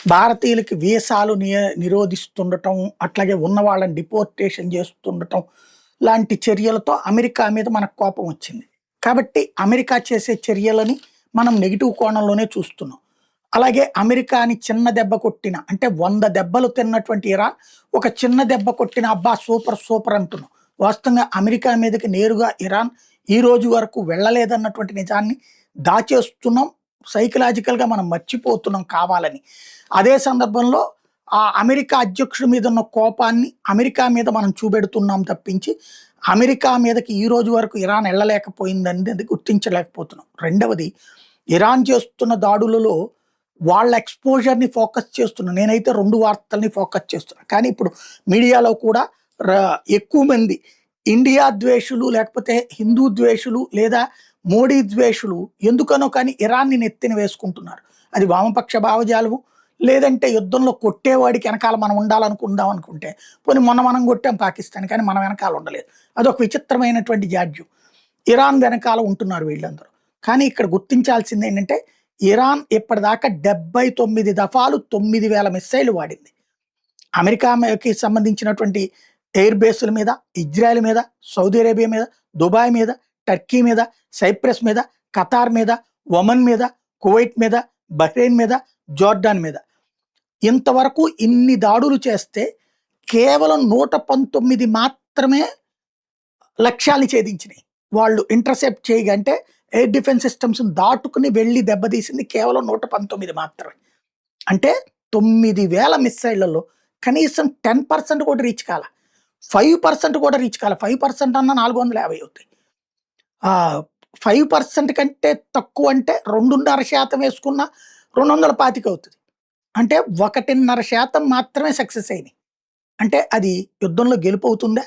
భారతీయులకి వీసాలు నిరోధిస్తుండటం, అట్లాగే ఉన్న వాళ్ళని డిపోర్టేషన్ చేస్తుండటం లాంటి చర్యలతో అమెరికా మీద మనకు కోపం వచ్చింది. కాబట్టి అమెరికా చేసే చర్యలని మనం నెగెటివ్ కోణంలోనే చూస్తున్నాం. అలాగే అమెరికాని చిన్న దెబ్బ కొట్టిన అంటే 100 దెబ్బలు తిన్నటువంటి ఇరాన్ ఒక చిన్న దెబ్బ కొట్టిన అబ్బా సూపర్ సూపర్ అంటున్నాం. వాస్తవంగా అమెరికా మీదకి నేరుగా ఇరాన్ ఈ రోజు వరకు వెళ్ళలేదన్నటువంటి నిజాన్ని దాచేస్తున్నాం. సైకలాజికల్‌గా మనం మర్చిపోతున్నాం కావాలని. అదే సందర్భంలో ఆ అమెరికా అధ్యక్షుడి మీద ఉన్న కోపాన్ని అమెరికా మీద మనం చూపెడుతున్నాం తప్పించి, అమెరికా మీదకి ఈ రోజు వరకు ఇరాన్ ఎళ్ళలేకపోయిందనేది గుర్తించలేకపోతున్నాం. రెండవది ఇరాన్ చేస్తున్న దాడులలో వాళ్ళ ఎక్స్‌పోజర్‌ని ఫోకస్ చేస్తున్నా. నేనైతే 2 వార్తల్ని ఫోకస్ చేస్తున్నా. కానీ ఇప్పుడు మీడియాలో కూడా ర ఎక్కువ మంది ఇండియా ద్వేషులు, లేకపోతే హిందూ ద్వేషులు, లేదా మోడీ ద్వేషులు ఎందుకనో కానీ ఇరాన్‌ని నెత్తిన వేసుకుంటున్నారు. అది వామపక్ష భావజాలము, లేదంటే యుద్ధంలో కొట్టేవాడికి వెనకాల మనం ఉండాలనుకుందాం అనుకుంటే, పోనీ మొన్న మనం కొట్టాం పాకిస్తాన్, కానీ మనం వెనకాల ఉండలేదు. అదొక విచిత్రమైనటువంటి జాడ్యం. ఇరాన్ వెనకాల ఉంటున్నారు వీళ్ళందరూ. కానీ ఇక్కడ గుర్తించాల్సిందేంటంటే, ఇరాన్ ఇప్పటిదాకా 79 దఫాలు 9000 మిస్సైల్ వాడింది. అమెరికాకి సంబంధించినటువంటి ఎయిర్ బేస్‌ల మీద, ఇజ్రాయెల్ మీద, సౌదీ అరేబియా మీద, దుబాయ్ మీద, టర్కీ మీద, సైప్రస్ మీద, ఖతార్ మీద, ఒమన్ మీద, కువైట్ మీద, బహ్రెయిన్ మీద, జోర్డాన్ మీద. ఇంతవరకు ఇన్ని దాడులు చేస్తే కేవలం 119 మాత్రమే లక్ష్యాల్ని ఛేదించినాయి. వాళ్ళు ఇంటర్సెప్ట్ చేయగంటే ఎయిర్ డిఫెన్స్ సిస్టమ్స్‌ని దాటుకుని వెళ్లి దెబ్బతీసింది కేవలం 119 మాత్రమే. అంటే 9000 మిస్సైళ్లలో కనీసం 10% కూడా రీచ్ కాల. 5% కూడా రీచ్ కాల. 5% అన్నా 450 అవుతాయి. 5% కంటే తక్కువ అంటే 2.5% వేసుకున్నా 225 అవుతది. అంటే 1.5% మాత్రమే సక్సెస్ అయినాయి. అంటే అది యుద్ధంలో గెలుపవుతుందా?